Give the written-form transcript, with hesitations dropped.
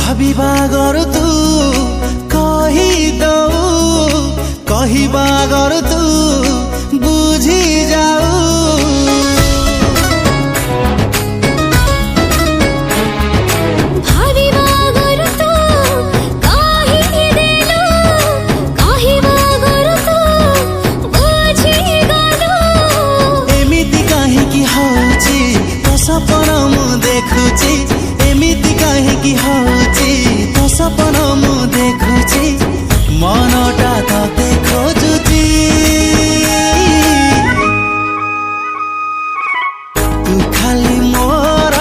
भाविबा गरु तू कहबा गरु तू बुझी जाऊ। एमिति काहेकि हौची तो सपन मु देखुची, एमिति काहेकि हौची तो सपन मु देखुची, मनटा तते खोजुची। तू खाली मोर